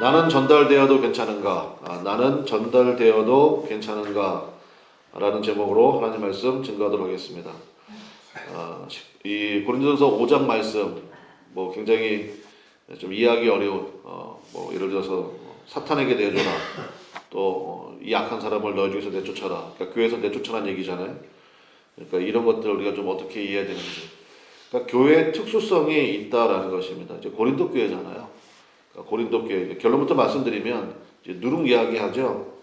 나는 전달되어도 괜찮은가? 나는 전달되어도 괜찮은가? 라는 제목으로 하나님 말씀 증거하도록 하겠습니다. 이 고린도전서 5장 말씀, 뭐 굉장히 좀 이해하기 어려운, 뭐 예를 들어서 사탄에게 내줘라, 또 이 악한 사람을 너희 중에서 내쫓아라. 그러니까 교회에서 내쫓아라는 얘기잖아요. 그러니까 이런 것들 우리가 좀 어떻게 이해해야 되는지. 그러니까 교회의 특수성이 있다라는 것입니다. 이제 고린도 교회잖아요. 그러니까 고린도 교회 결론부터 말씀드리면 이제 누룩 이야기하죠.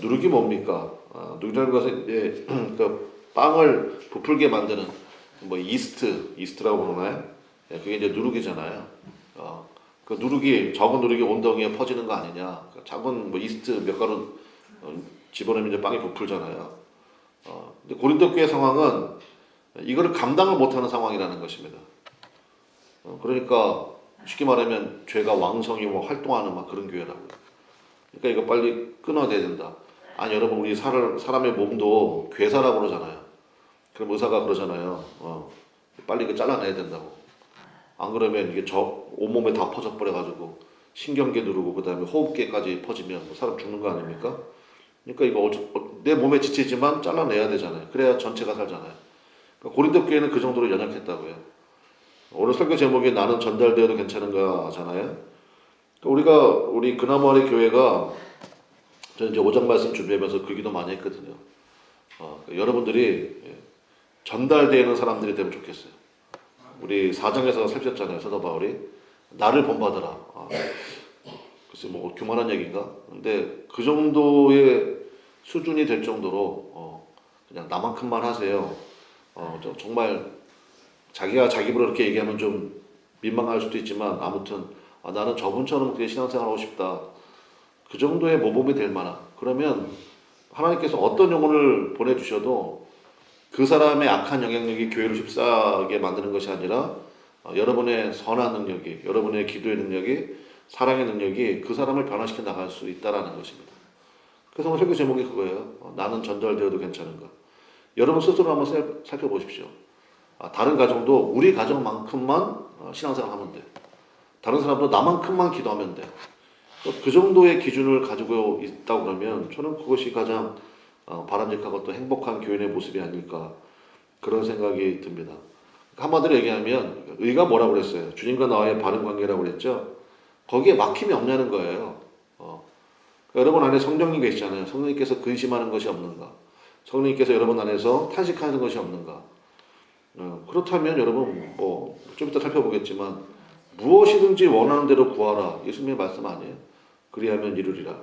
누룩이 뭡니까? 누룩이라는 것은 이제 그 빵을 부풀게 만드는 뭐 이스트라고 그러나요? 그게 이제 누룩이잖아요. 그 누룩이 적은 누룩이 온 덩이에 퍼지는 거 아니냐? 작은 뭐 이스트 몇 가루 집어넣으면 이제 빵이 부풀잖아요. 근데 고린도 교회 상황은 이거를 감당을 못하는 상황이라는 것입니다. 그러니까 쉽게 말하면 죄가 왕성히 뭐 활동하는 막 그런 교회라고요. 그러니까 이거 빨리 끊어야 된다. 아니 여러분 우리 사람의 몸도 괴사라고 그러잖아요. 그럼 의사가 그러잖아요. 빨리 이거 잘라내야 된다고. 안 그러면 이게 온몸에 다 퍼져 버려가지고 신경계 누르고 그 다음에 호흡계까지 퍼지면 뭐 사람 죽는 거 아닙니까? 그러니까 이거 내 몸에 지치지만 잘라내야 되잖아요. 그래야 전체가 살잖아요. 그러니까 고린도 교회는 그 정도로 연약했다고요. 오늘 설교 제목이 나는 전달되어도 괜찮은가잖아요. 그러니까 우리 그나마리 교회가 저는 이제 5장 말씀 준비하면서 그 기도 많이 했거든요. 그러니까 여러분들이 전달되는 사람들이 되면 좋겠어요. 우리 4장에서 살폈잖아요. 사도 바울이 나를 본받으라. 글쎄 뭐 교만한 얘기인가? 근데 그 정도의 수준이 될 정도로 그냥 나만큼만 하세요. 정말 자기가 자기 입으로 이렇게 얘기하면 좀 민망할 수도 있지만 아무튼 나는 저분처럼 그렇게 신앙생활 하고 싶다. 그 정도의 모범이 될 만한. 그러면 하나님께서 어떤 영혼을 보내주셔도 그 사람의 악한 영향력이 교회를 휩싸게 만드는 것이 아니라 여러분의 선한 능력이, 여러분의 기도의 능력이, 사랑의 능력이 그 사람을 변화시켜 나갈 수 있다라는 것입니다. 그래서 오늘 설교 제목이 그거예요. 나는 전달되어도 괜찮은가? 여러분 스스로 한번 살펴보십시오. 다른 가정도 우리 가정만큼만 신앙생활 하면 돼. 다른 사람도 나만큼만 기도하면 돼. 그 정도의 기준을 가지고 있다고 그러면 저는 그것이 가장 바람직하고 또 행복한 교인의 모습이 아닐까 그런 생각이 듭니다. 한마디로 얘기하면 의가 뭐라고 그랬어요? 주님과 나와의 바른 관계라고 그랬죠. 거기에 막힘이 없냐는 거예요. 여러분 안에 성령님 계시잖아요. 성령님께서 근심하는 것이 없는가? 성령님께서 여러분 안에서 탄식하는 것이 없는가? 그렇다면 여러분 뭐 좀 이따 살펴보겠지만 무엇이든지 원하는 대로 구하라. 예수님의 말씀 아니에요? 그리하면 이루리라.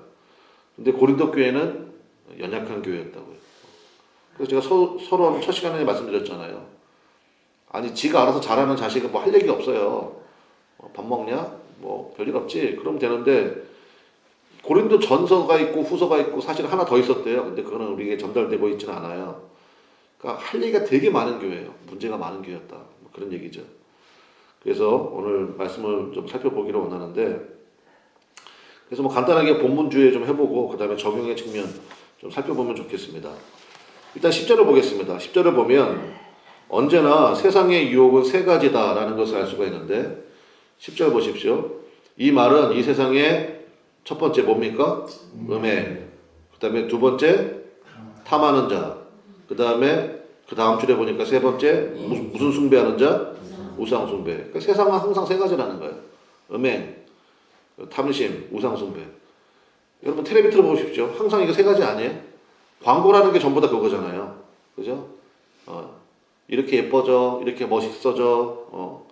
근데 고린도 교회는 연약한 교회였다고요. 그래서 제가 서론 첫 시간에 말씀드렸잖아요. 아니 지가 알아서 잘하는 자식은 뭐 할 얘기 없어요. 밥 먹냐? 뭐 별일 없지. 그럼 되는데 고린도 전서가 있고 후서가 있고 사실 하나 더 있었대요. 근데 그거는 우리에게 전달되고 있지는 않아요. 그러니까 할 얘기가 되게 많은 교회예요. 문제가 많은 교회였다. 뭐 그런 얘기죠. 그래서 오늘 말씀을 좀 살펴보기를 원하는데, 그래서 뭐 간단하게 본문주에 좀 해보고 그 다음에 적용의 측면 좀 살펴보면 좋겠습니다. 일단 10절을 보겠습니다. 10절을 보면 언제나 세상의 유혹은 세 가지다라는 것을 알 수가 있는데 10절 보십시오. 이 말은 이 세상의 첫 번째 뭡니까? 음해. 그 다음에 두 번째 탐하는 자. 그 다음에 그 다음 줄에 보니까 세 번째 무슨 숭배하는 자? 우상 숭배. 그러니까 세상은 항상 세 가지라는 거예요. 음행, 탐심, 우상 숭배. 여러분 텔레비 틀어보십시오. 항상 이거 세 가지 아니에요? 광고라는 게 전부 다 그거잖아요. 그죠? 이렇게 예뻐져, 이렇게 멋있어져.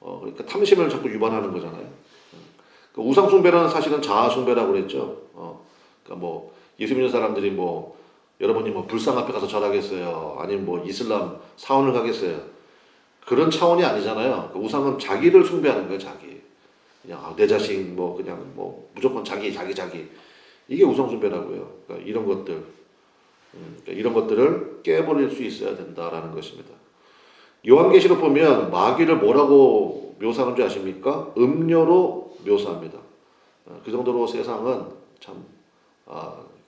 그러니까 탐심을 자꾸 유발하는 거잖아요. 우상 숭배는 사실은 자아 숭배라고 그랬죠. 그러니까 뭐 예수 믿는 사람들이 뭐 여러분이 뭐 불상 앞에 가서 절하겠어요? 아니면 뭐 이슬람 사원을 가겠어요? 그런 차원이 아니잖아요. 그 우상은 자기를 숭배하는 거예요, 자기. 그냥 내 자식 뭐 그냥 뭐 무조건 자기. 이게 우상 숭배라고요. 그러니까 이런 것들, 그러니까 이런 것들을 깨버릴 수 있어야 된다라는 것입니다. 요한계시록 보면 마귀를 뭐라고 묘사하는 줄 아십니까? 음료로 묘사합니다. 그 정도로 세상은 참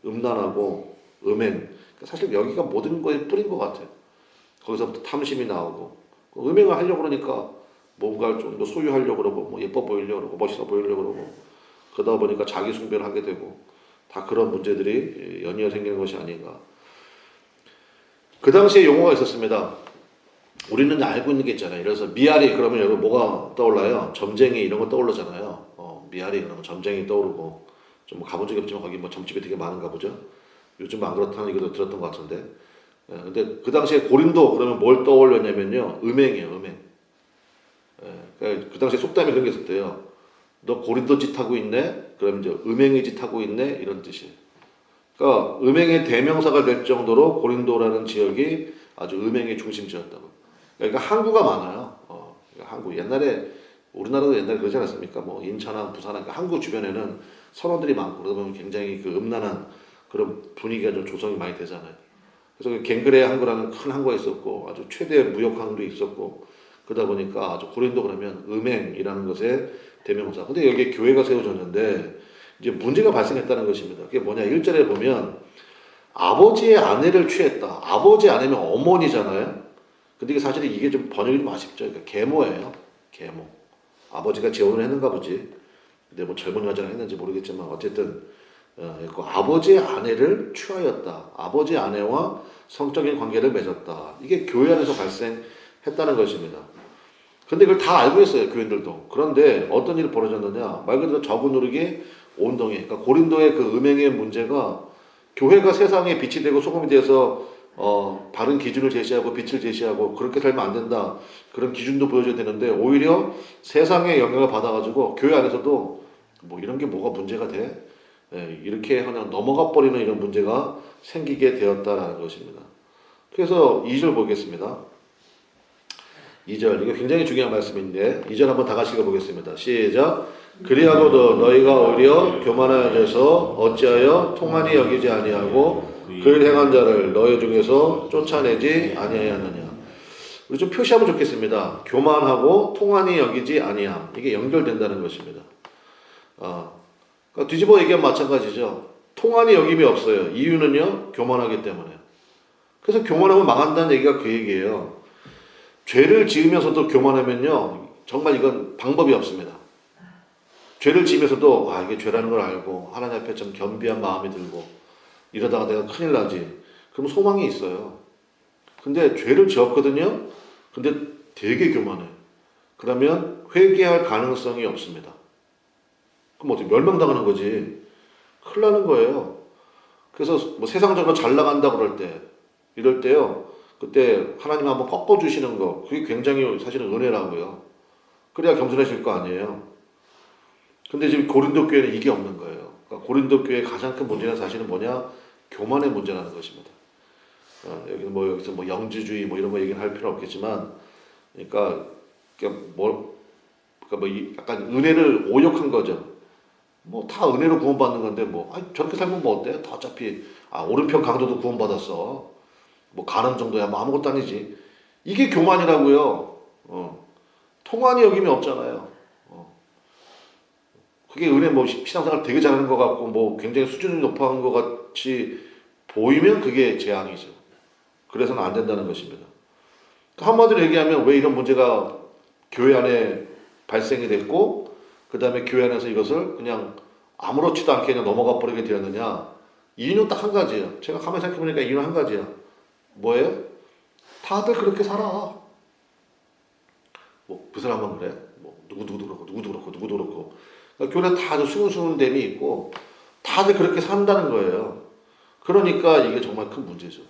음란하고 음행. 그러니까 사실 여기가 모든 거에 뿌린 것 같아요. 거기서부터 탐심이 나오고 음행을 하려고 그러니까 뭔가를 좀 더 소유하려고 그러고 뭐 예뻐 보이려고 그러고 멋있어 보이려고 그러고 그러다 보니까 자기 숭배를 하게 되고 다 그런 문제들이 연이어 생기는 것이 아닌가. 그 당시에 용어가 있었습니다. 우리는 알고 있는 게 있잖아요. 그래서 미아리 그러면 여러분 뭐가 떠올라요? 점쟁이 이런 거 떠오르잖아요. 미아리 그러면 점쟁이 떠오르고 좀 가본 적이 없지만 거기 뭐 점집이 되게 많은가 보죠. 요즘 안 그렇다는 얘기도 들었던 것 같은데. 근데 그 당시에 고린도 그러면 뭘 떠올렸냐면요. 음행이에요. 음행. 그러니까 그 당시에 속담이 그런 게 있었대요. 너 고린도 짓 하고 있네? 그럼 이제 음행의 짓 하고 있네? 이런 뜻이에요. 그러니까 음행의 대명사가 될 정도로 고린도라는 지역이 아주 음행의 중심지였다고. 그러니까 항구가 많아요. 그러니까 항구 옛날에 우리나라도 옛날에 그러지 않았습니까? 뭐 인천항, 부산항 그러니까 항구 주변에는 선원들이 많고 그러다 보면 굉장히 그 음란한 그런 분위기가 좀 조성이 많이 되잖아요. 그래서 그 갱그레 항구라는 큰 항구가 있었고 아주 최대 무역 항구도 있었고 그러다 보니까 아주 고린도 그러면 음행이라는 것의 대명사. 근데 여기에 교회가 세워졌는데 이제 문제가 발생했다는 것입니다. 그게 뭐냐? 1절에 보면 아버지의 아내를 취했다. 아버지 아내면 어머니잖아요. 근데 이게 사실 이게 좀 번역이 좀 아쉽죠. 그러니까 계모예요. 계모. 아버지가 재혼을 했는가 보지. 근데 뭐 젊은 여자랑 했는지 모르겠지만 어쨌든 그 아버지의 아내를 취하였다. 아버지 아내와 성적인 관계를 맺었다. 이게 교회 안에서 발생했다는 것입니다. 근데 그걸 다 알고 있어요, 교인들도. 그런데 어떤 일이 벌어졌느냐? 말 그대로 적은 누르기 온동에. 그러니까 고린도의 그 음행의 문제가 교회가 세상에 빛이 되고 소금이 돼서 바른 기준을 제시하고 빛을 제시하고 그렇게 살면 안 된다. 그런 기준도 보여줘야 되는데 오히려 세상의 영향을 받아가지고 교회 안에서도 뭐 이런 게 뭐가 문제가 돼? 이렇게 그냥 넘어가 버리는 이런 문제가 생기게 되었다라는 것입니다. 그래서 2절 보겠습니다. 2절 이거 굉장히 중요한 말씀인데 2절 한번 다 같이 읽어보겠습니다. 시작. 그리하고도 너희가 오히려 교만하여져서 어찌하여 통한이 여기지 아니하고 그를 행한 자를 너희 중에서 쫓아내지 아니하였느냐. 우리 좀 표시하면 좋겠습니다. 교만하고 통한이 여기지 아니함. 이게 연결된다는 것입니다. 그러니까 뒤집어 얘기하면 마찬가지죠. 통한이 여김이 없어요. 이유는요. 교만하기 때문에. 그래서 교만하면 망한다는 얘기가 그 얘기예요. 죄를 지으면서도 교만하면요. 정말 이건 방법이 없습니다. 죄를 지으면서도 이게 죄라는 걸 알고 하나님 앞에 좀 겸비한 마음이 들고 이러다가 내가 큰일 나지. 그럼 소망이 있어요. 근데 죄를 지었거든요. 근데 되게 교만해. 그러면 회개할 가능성이 없습니다. 그럼 어떻게 멸망당하는 거지. 큰일 나는 거예요. 그래서 뭐 세상적으로 잘 나간다 그럴 때 이럴 때요. 그때 하나님 한번 꺾어주시는 거 그게 굉장히 사실은 은혜라고요. 그래야 겸손해질 거 아니에요. 근데 지금 고린도 교회는 이게 없는 거예요. 그러니까 고린도 교회의 가장 큰 문제는 사실은 뭐냐? 교만의 문제라는 것입니다. 여기서 뭐 영지주의 뭐 이런 거 얘기는 할 필요 없겠지만, 그러니까 약간 은혜를 오욕한 거죠. 뭐 다 은혜로 구원받는 건데 저렇게 살면 뭐 어때? 다 어차피 오른편 강도도 구원받았어. 뭐 가는 정도야 뭐 아무것도 아니지. 이게 교만이라고요. 통한이 여김이 없잖아요. 그게 은혜 뭐 신앙생활 되게 잘하는 것 같고 뭐 굉장히 수준이 높아진 것 같이 보이면 그게 재앙이죠. 그래서는 안 된다는 것입니다. 한마디로 얘기하면 왜 이런 문제가 교회 안에 발생이 됐고 그 다음에 교회 안에서 이것을 그냥 아무렇지도 않게 그냥 넘어가 버리게 되었느냐. 이유는 딱 한 가지예요. 제가 가만히 생각해보니까 이유는 한 가지야. 뭐예요? 다들 그렇게 살아. 뭐 그 사람은 그래. 뭐 누구도 그렇고. 그러니까 교회 다 아주 수근수근 됨이 있고 다들 그렇게 산다는 거예요. 그러니까 이게 정말 큰 문제죠.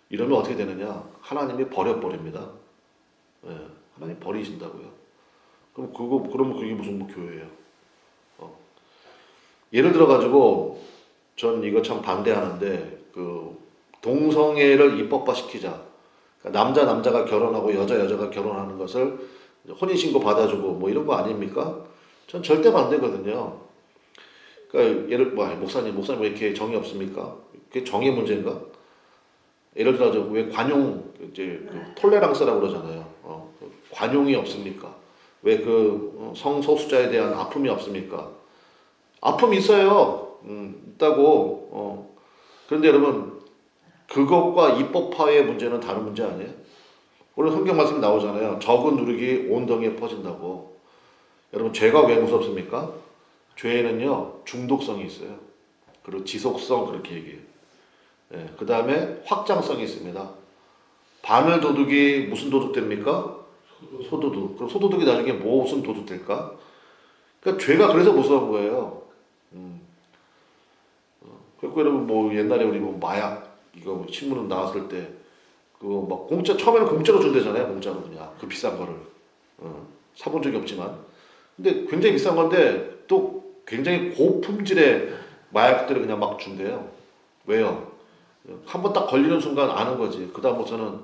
이러면 어떻게 되느냐? 하나님이 버려버립니다. 하나님 버리신다고요. 그러면 그게 무슨 뭐 교회예요? 예를 들어가지고 전 이거 참 반대하는데 그 동성애를 입법화시키자. 그러니까 남자가 결혼하고 여자가 결혼하는 것을 혼인신고 받아주고 뭐 이런 거 아닙니까? 전 절대 반대거든요. 그러니까 목사님 왜 이렇게 정이 없습니까? 그게 정의 문제인가? 예를 들어 왜 관용 톨레랑스라고 그러잖아요. 관용이 없습니까? 왜 성소수자에 대한 아픔이 없습니까? 아픔이 있어요. 있다고. 그런데 여러분 그것과 입법화의 문제는 다른 문제 아니에요? 오늘 성경 말씀 나오잖아요. 적은 누룩이 온 동에 퍼진다고. 여러분 죄가 왜 무섭습니까? 죄에는요 중독성이 있어요. 그리고 지속성 그렇게 얘기해요. 예, 그 다음에 확장성이 있습니다. 바늘 도둑이 무슨 도둑 됩니까? 소도둑. 그럼 소도둑이 나중에 무슨 도둑 될까? 그러니까 죄가 그래서 무서운 거예요. 그리고 여러분 뭐 옛날에 우리 뭐 마약 이거 신문 나왔을 때 그거 막 공짜 처음에는 공짜로 준대잖아요. 공짜로 그냥 그 비싼 거를 사본 적이 없지만 근데 굉장히 비싼 건데 또 굉장히 고품질의 마약들을 그냥 막 준대요. 왜요? 한 번 딱 걸리는 순간 아는 거지. 그 다음부터는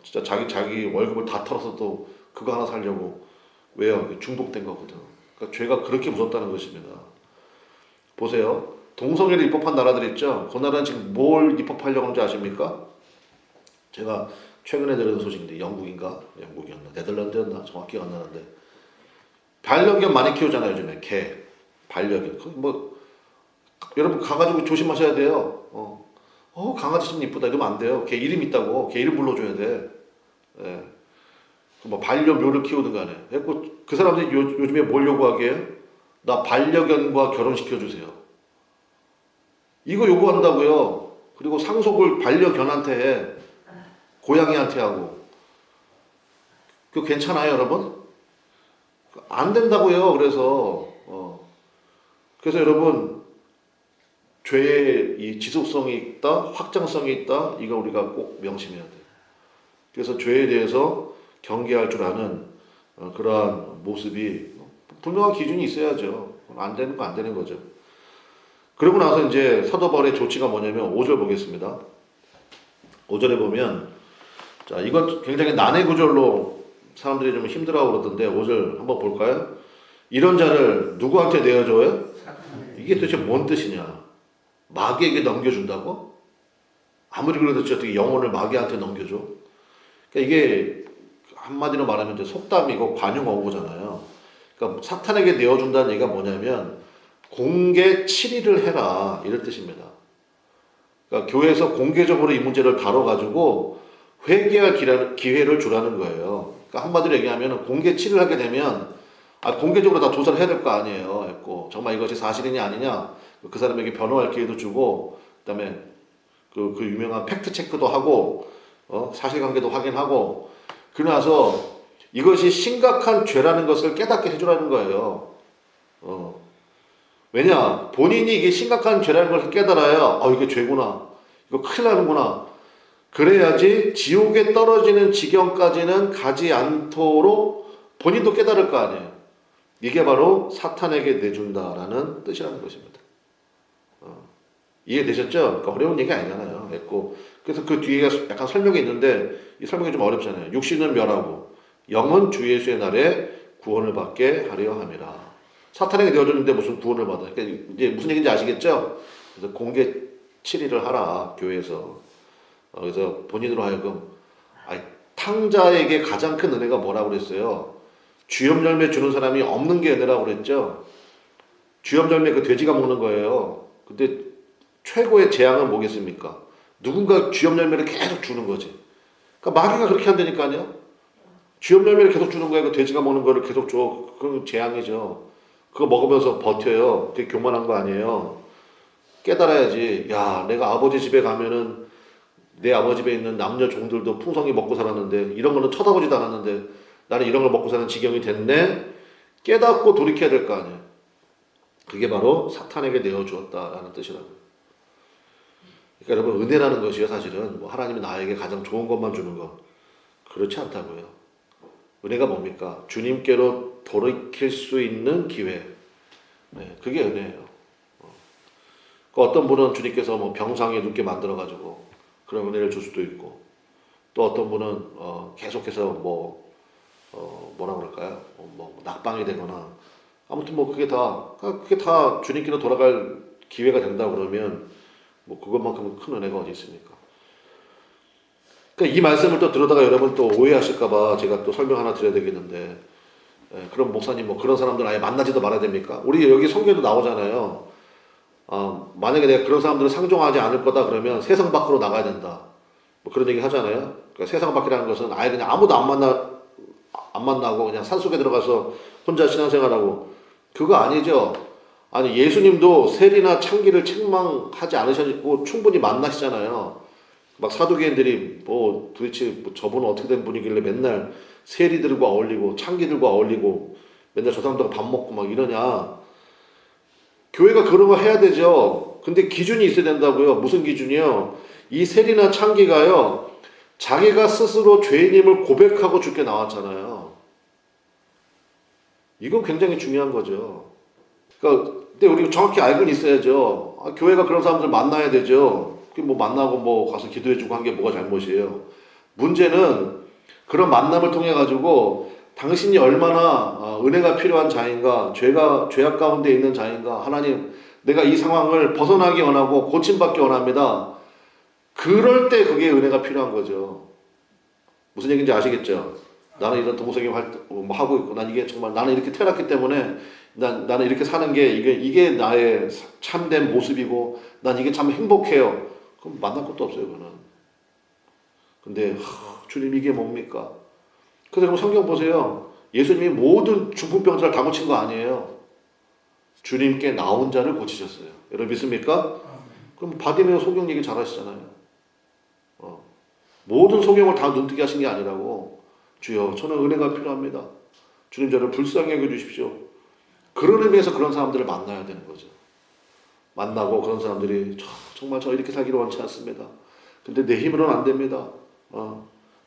진짜 자기 월급을 다 털어서도 그거 하나 살려고 왜요? 중독된 거거든. 그러니까 죄가 그렇게 무섭다는 것입니다. 보세요. 동성애를 입법한 나라들 있죠? 그 나라는 지금 뭘 입법하려고 하는지 아십니까? 제가 최근에 들은 소식인데 영국인가? 영국이었나? 네덜란드였나? 정확히 안 나는데 반려견 많이 키우잖아요 요즘에 개 반려견 뭐 여러분 가가지고 조심하셔야 돼요. 강아지 좀 이쁘다 이러면 안 돼요. 걔 이름 있다고 걔 이름 불러줘야 돼. 예. 뭐 반려묘를 키우든 간에 그 사람들이 요즘에 뭘 요구하게 해요? 나 반려견과 결혼시켜주세요. 이거 요구한다고요. 그리고 상속을 반려견한테 해. 고양이한테 하고. 그거 괜찮아요 여러분? 안 된다고요. 그래서 여러분 죄의 이 지속성이 있다, 확장성이 있다. 이거 우리가 꼭 명심해야 돼요. 그래서 죄에 대해서 경계할 줄 아는 그러한 모습이 분명한 기준이 있어야죠. 안 되는 거 안 되는 거죠. 그러고 나서 이제 사도 바울의 조치가 뭐냐면 5절 보겠습니다. 5절에 보면 자 이건 굉장히 난해 구절로 사람들이 좀 힘들어하고 그러던데 5절 한번 볼까요? 이런 자를 누구한테 내어줘요? 이게 도대체 뭔 뜻이냐? 마귀에게 넘겨준다고? 아무리 그래도 어떻게 영혼을 마귀한테 넘겨줘? 그러니까 이게 한마디로 말하면 이제 속담이고 관용어고잖아요. 그러니까 사탄에게 내어준다는 얘기가 뭐냐면 공개 치리를 해라 이런 뜻입니다. 그러니까 교회에서 공개적으로 이 문제를 다뤄가지고 회개할 기회를 주라는 거예요. 그러니까 한마디로 얘기하면 공개 치리를 하게 되면 공개적으로 다 조사를 해야 될 거 아니에요. 했고 정말 이것이 사실이냐 아니냐 그 사람에게 변호할 기회도 주고 그다음에 그 유명한 팩트 체크도 하고 사실관계도 확인하고 그러고 나서 이것이 심각한 죄라는 것을 깨닫게 해주라는 거예요. 왜냐 본인이 이게 심각한 죄라는 것을 깨달아야 이게 죄구나 이거 큰일 나는구나 그래야지 지옥에 떨어지는 지경까지는 가지 않도록 본인도 깨달을 거 아니에요. 이게 바로 사탄에게 내준다라는 뜻이라는 것입니다. 이해되셨죠? 그러니까 어려운 얘기 아니잖아요. 했고 그래서 그 뒤에 약간 설명이 있는데 이 설명이 좀 어렵잖아요. 육신은 멸하고 영은 주 예수의 날에 구원을 받게 하려 함이라. 사탄에게 내어줬는데 무슨 구원을 받아? 그러니까 이제 무슨 얘기인지 아시겠죠? 그래서 공개 치리를 하라 교회에서. 그래서 본인으로 하여금 탕자에게 가장 큰 은혜가 뭐라고 그랬어요? 주염 열매 주는 사람이 없는 게 은혜라고 그랬죠? 주염 열매 그 돼지가 먹는 거예요. 근데 최고의 재앙은 뭐겠습니까? 누군가 주염 열매를 계속 주는 거지. 그러니까 마귀가 그렇게 한다니까요. 주염 열매를 계속 주는 거예요. 그 돼지가 먹는 거를 계속 줘. 그건 재앙이죠. 그거 먹으면서 버텨요. 그게 교만한 거 아니에요. 깨달아야지. 야, 내가 아버지 집에 가면은 내 아버지 집에 있는 남녀 종들도 풍성히 먹고 살았는데 이런 거는 쳐다보지도 않았는데 나는 이런 걸 먹고 사는 지경이 됐네. 깨닫고 돌이켜야 될 거 아니에요. 그게 바로 사탄에게 내어주었다라는 뜻이라고. 그러니까 여러분 은혜라는 것이요 사실은 뭐 하나님이 나에게 가장 좋은 것만 주는 것 그렇지 않다고요. 은혜가 뭡니까? 주님께로 돌이킬 수 있는 기회. 네, 그게 은혜예요. 어떤 분은 주님께서 뭐 병상에 눕게 만들어 가지고 그런 은혜를 줄 수도 있고 또 어떤 분은 계속해서 뭐라 그럴까요? 뭐 낙방이 되거나 아무튼 뭐 그게 다 주님께로 돌아갈 기회가 된다 그러면 뭐 그것만큼 큰 은혜가 어디 있습니까? 그러니까 이 말씀을 또 들어다가 여러분 또 오해하실까봐 제가 또 설명 하나 드려야 되겠는데 그럼 목사님 뭐 그런 사람들 아예 만나지도 말아야 됩니까? 우리 여기 성경에도 나오잖아요. 만약에 내가 그런 사람들을 상종하지 않을 거다 그러면 세상 밖으로 나가야 된다. 뭐 그런 얘기 하잖아요. 그러니까 세상 밖이라는 것은 아예 그냥 아무도 안 만나고 그냥 산속에 들어가서 혼자 신앙생활하고 그거 아니죠. 아니 예수님도 세리나 창기를 책망하지 않으셨고 충분히 만나시잖아요. 막 사두개인들이 뭐 도대체 뭐 저분은 어떻게 된 분이길래 맨날 세리들과 어울리고 창기들과 어울리고 맨날 저 사람들과 밥 먹고 막 이러냐. 교회가 그런 거 해야 되죠. 근데 기준이 있어야 된다고요. 무슨 기준이요? 이 세리나 창기가요. 자기가 스스로 죄인임을 고백하고 죽게 나왔잖아요. 이건 굉장히 중요한 거죠. 그러니까 근데 우리가 정확히 알고는 있어야죠. 교회가 그런 사람들 만나야 되죠. 뭐 만나고 뭐 가서 기도해주고 한 게 뭐가 잘못이에요. 문제는 그런 만남을 통해 가지고 당신이 얼마나 은혜가 필요한 자인가, 죄악 가운데 있는 자인가, 하나님, 내가 이 상황을 벗어나기 원하고 고침받기 원합니다. 그럴 때 그게 은혜가 필요한 거죠. 무슨 얘기인지 아시겠죠? 나는 이런 동성애 활동 뭐 하고 있고, 난 이게 정말 나는 이렇게 태어났기 때문에 나는 이렇게 사는 게 이게 나의 참된 모습이고, 난 이게 참 행복해요. 그럼 만날 것도 없어요, 그거는. 근데 주님 이게 뭡니까? 그래서 여러분 성경 보세요. 예수님이 모든 중풍병자를 다 고친 거 아니에요. 주님께 나온 자를 고치셨어요. 여러분 믿습니까? 그럼 바디메오 소경 얘기 잘 하시잖아요. 모든 소경을 다 눈뜨게 하신 게 아니라고. 주여 저는 은혜가 필요합니다. 주님 저를 불쌍히 여겨주십시오. 그런 의미에서 그런 사람들을 만나야 되는 거죠. 만나고 그런 사람들이 정말 저 이렇게 살기를 원치 않습니다. 근데 내 힘으로는 안 됩니다.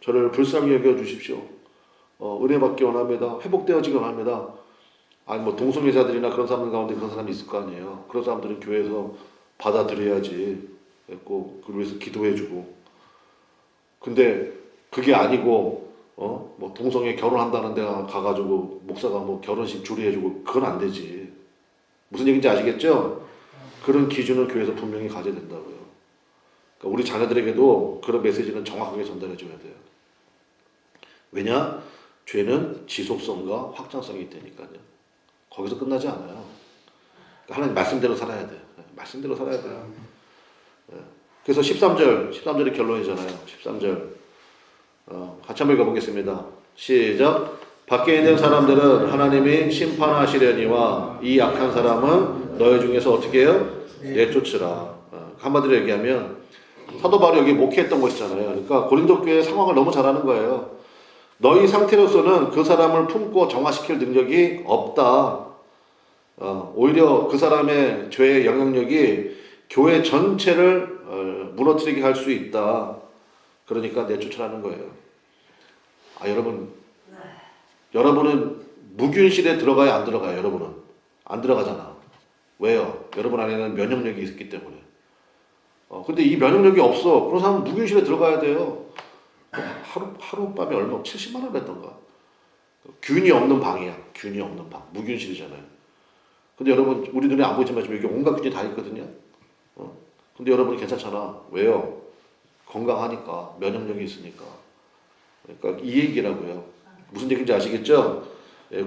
저를 불쌍히 여겨주십시오. 은혜 받기 원합니다. 회복되어지기 원합니다. 아니 뭐 동성애자들이나 그런 사람들 가운데 그런 사람이 있을 거 아니에요. 그런 사람들은 교회에서 받아들여야지. 꼭 그걸 위해서 기도해주고. 근데 그게 아니고 뭐 동성애 결혼한다는 데가 가가지고 목사가 뭐 결혼식 주례해주고 그건 안 되지. 무슨 얘기인지 아시겠죠? 그런 기준을 교회에서 분명히 가져야 된다고요. 그러니까 우리 자녀들에게도 그런 메시지는 정확하게 전달해줘야 돼요. 왜냐? 죄는 지속성과 확장성이 있다니까요. 거기서 끝나지 않아요. 그러니까 하나님 말씀대로 살아야 돼요. 말씀대로 살아야 돼요. 그래서 13절이 결론이잖아요. 13절. 같이 한번 읽어보겠습니다. 시작. 밖에 있는 사람들은 하나님이 심판하시려니와 이 약한 사람은 너희 중에서 어떻게 해요? 내쫓으라. 한마디로 얘기하면 사도 바울이 여기 목회했던 곳이잖아요. 그러니까 고린도 교회의 상황을 너무 잘 아는 거예요. 너희 상태로서는 그 사람을 품고 정화시킬 능력이 없다. 오히려 그 사람의 죄의 영향력이 교회 전체를 무너뜨리게 할 수 있다. 그러니까 내쫓으라는 거예요. 여러분은 무균실에 들어가야 안 들어가요. 여러분은 안 들어가잖아. 왜요? 여러분 안에는 면역력이 있기 때문에. 근데 이 면역력이 없어. 그런 사람은 무균실에 들어가야 돼요. 하룻밤에 얼마? 70만 원 냈던가. 균이 없는 방이야. 균이 없는 방. 무균실이잖아요. 근데 여러분 우리 눈에 안 보이지만 지금 여기 온갖 균이 다 있거든요. 근데 여러분이 괜찮잖아. 왜요? 건강하니까. 면역력이 있으니까. 그러니까 이 얘기라고요. 무슨 얘기인지 아시겠죠?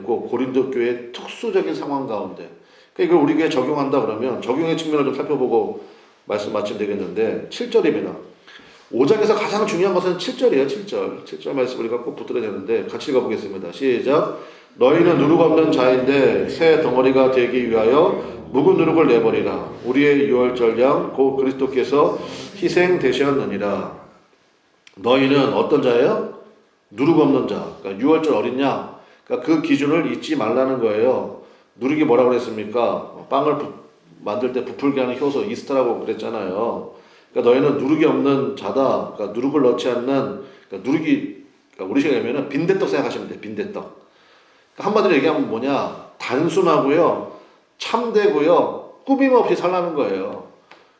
고린도 교회의 특수적인 상황 가운데. 그러니까 이걸 우리 교회에 적용한다 그러면 적용의 측면을 좀 살펴보고 말씀 마치면 되겠는데 7절입니다. 5장에서 가장 중요한 것은 7절이에요. 7절 말씀 우리가 꼭 붙들어야 되는데 같이 읽어보겠습니다. 시작. 너희는 누룩 없는 자인데 새 덩어리가 되기 위하여 묵은 누룩을 내버리라. 우리의 유월절 양 곧 그리스도께서 희생되셨느니라. 너희는 어떤 자예요? 누룩 없는 자. 그러니까 유월절 어린 양. 그러니까 그 기준을 잊지 말라는 거예요. 누룩이 뭐라고 그랬습니까? 빵을 만들 때 부풀게 하는 효소 이스트라고 그랬잖아요. 그러니까 너희는 누룩이 없는 자다. 그러니까 누룩을 넣지 않는, 그러니까 우리 식으로 하면은 빈대떡 생각하시면 돼요. 빈대떡. 그러니까 한마디로 얘기하면 뭐냐? 단순하고요, 참되고요, 꾸밈 없이 살라는 거예요.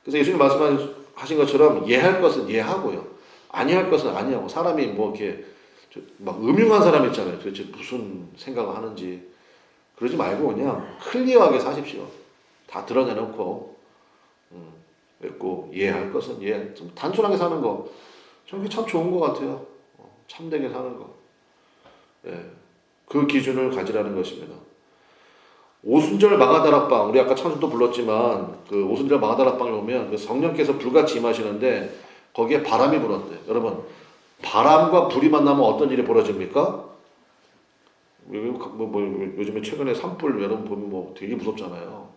그래서 예수님 말씀하신 것처럼 예할 것은 예하고요, 아니할 것은 아니하고. 사람이 뭐 이렇게 막 음흉한 사람 있잖아요. 도대체 무슨 생각을 하는지. 그러지 말고 그냥 클리어하게 사십시오. 다 드러내놓고. 그리고 이해할 것은 좀 단순하게 사는 거, 저게 참 좋은 것 같아요. 참되게 사는 거. 그 기준을 가지라는 것입니다. 오순절 마가다락방, 우리 아까 찬송도 불렀지만 그 오순절 마가다락방에 보면 그 성령께서 불같이 임하시는데 거기에 바람이 불었대요. 여러분, 바람과 불이 만나면 어떤 일이 벌어집니까? 요즘에 최근에 산불 여러분 보면 뭐 되게 무섭잖아요.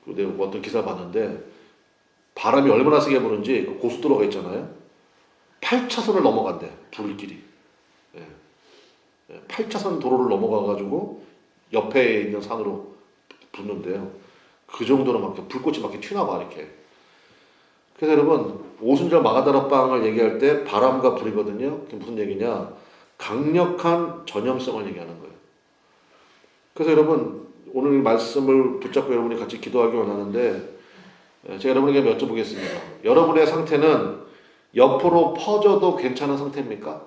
내가 어떤 기사 봤는데 바람이 얼마나 세게 부는지 그 고속도로가 있잖아요. 8차선을 넘어간대 불길이. 8차선 도로를 넘어가가지고 옆에 있는 산으로 붙는데요. 그 정도로 막 불꽃이 막 튀나와 이렇게. 그래서 여러분 오순절 마가다락방을 얘기할 때 바람과 불이거든요. 그게 무슨 얘기냐? 강력한 전염성을 얘기하는 거예요. 그래서 여러분 오늘 말씀을 붙잡고 여러분이 같이 기도하기 원하는데 제가 여러분에게 여쭤보겠습니다. 여러분의 상태는 옆으로 퍼져도 괜찮은 상태입니까?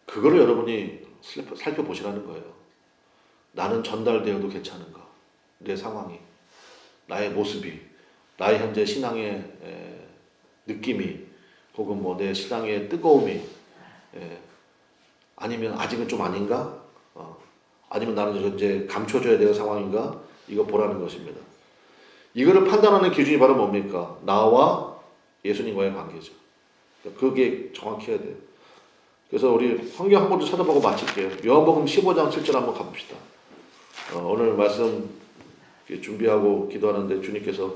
그거를 여러분이 살펴보시라는 거예요. 나는 전달되어도 괜찮은가? 내 상황이, 나의 모습이, 나의 현재 신앙의 느낌이, 혹은 뭐 내 신앙의 뜨거움이, 아니면 아직은 좀 아닌가? 아니면 나는 이제 감춰줘야 될 상황인가? 이거 보라는 것입니다. 이거를 판단하는 기준이 바로 뭡니까? 나와 예수님과의 관계죠. 그게 정확히 해야 돼요. 그래서 우리 성경 한 번 더 찾아보고 마칠게요. 요한복음 15장 7절 한번 가봅시다. 오늘 말씀 준비하고 기도하는데 주님께서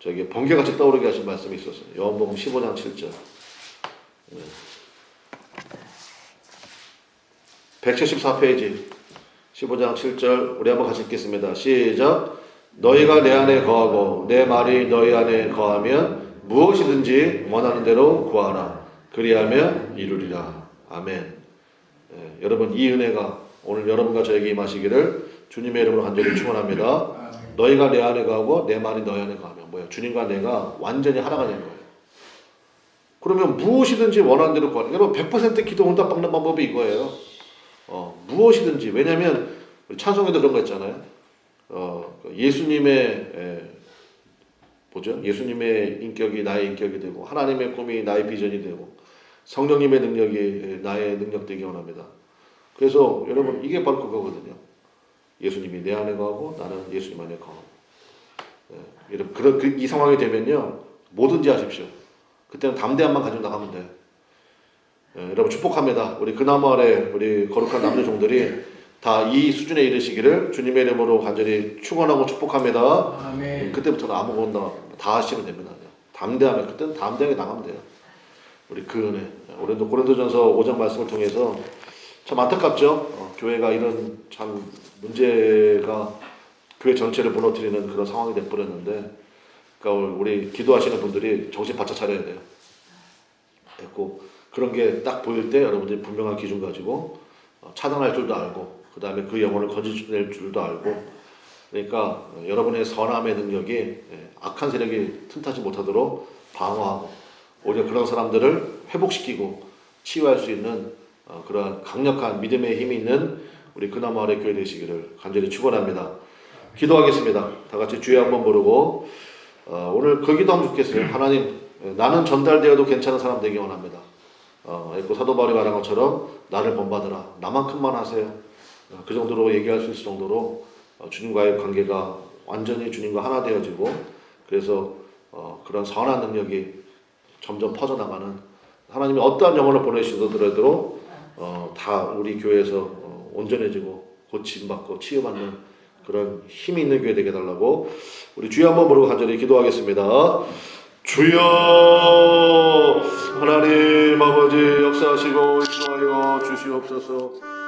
저기 번개같이 떠오르게 하신 말씀이 있었어요. 요한복음 15장 7절. 174페이지 15장 7절 우리 한번 같이 읽겠습니다. 시작. 너희가 내 안에 거하고 내 말이 너희 안에 거하면 무엇이든지 원하는 대로 구하라. 그리하면 이루리라. 아멘. 여러분 이 은혜가 오늘 여러분과 저에게 임하시기를 주님의 이름으로 간절히 축원합니다. 너희가 내 안에 거하고 내 말이 너희 안에 거하면 뭐예요? 주님과 내가 완전히 하나가 된 거예요. 그러면 무엇이든지 원하는 대로 구하라. 여러분 100% 기도 응답 받는 방법이 이거예요. 무엇이든지. 왜냐하면 찬송에도 그런 거 있잖아요. 예수님의 예수님의 인격이 나의 인격이 되고 하나님의 꿈이 나의 비전이 되고 성령님의 능력이 나의 능력 되기 원합니다. 그래서 여러분 이게 바로 그거거든요. 예수님이 내 안에 거하고 나는 예수님 안에 거하고. 여러분 이 상황이 되면요 뭐든지 하십시오. 그때는 담대함만 가지고 나가면 돼요. 여러분 축복합니다. 우리 그나마 아래 우리 거룩한 남녀 종들이 다 이 수준에 이르시기를 주님의 이름으로 간절히 축원하고 축복합니다. 아멘. 그때부터는 아무거나 다 하시면 됩니다. 담대하면 그때는 담대하게 나가면 돼요. 우리 그 은혜. 우리도 고린도전서 5장 말씀을 통해서 참 안타깝죠. 교회가 이런 참 문제가 교회 전체를 무너뜨리는 그런 상황이 돼버렸는데, 그러니까 우리 기도하시는 분들이 정신 바짝 차려야 돼요. 됐고 그런 게 딱 보일 때 여러분들이 분명한 기준 가지고 차단할 줄도 알고, 그 다음에 그 영혼을 건져낼 줄도 알고, 그러니까 여러분의 선함의 능력이 악한 세력이 틈타지 못하도록 방어하고 오히려 그런 사람들을 회복시키고 치유할 수 있는 그러한 강력한 믿음의 힘이 있는 우리 그나마 아래 교회 되시기를 간절히 축원합니다. 기도하겠습니다. 다 같이 주여 한번 부르고 오늘 그 기도 한번 좋겠어요. 하나님, 나는 전달되어도 괜찮은 사람 되기 원합니다. 사도 바울이 말한 것처럼 나를 본받으라. 나만큼만 하세요. 그 정도로 얘기할 수 있을 정도로 주님과의 관계가 완전히 주님과 하나 되어지고, 그래서 그런 선한 능력이 점점 퍼져나가는, 하나님이 어떠한 영혼을 보내시더라도 다 우리 교회에서 온전해지고 고침받고 치유받는 그런 힘이 있는 교회 되게 달라고 우리 주여 한번 부르고 간절히 기도하겠습니다. 주여 하나님 아버지 역사하시고 인도하여 주시옵소서.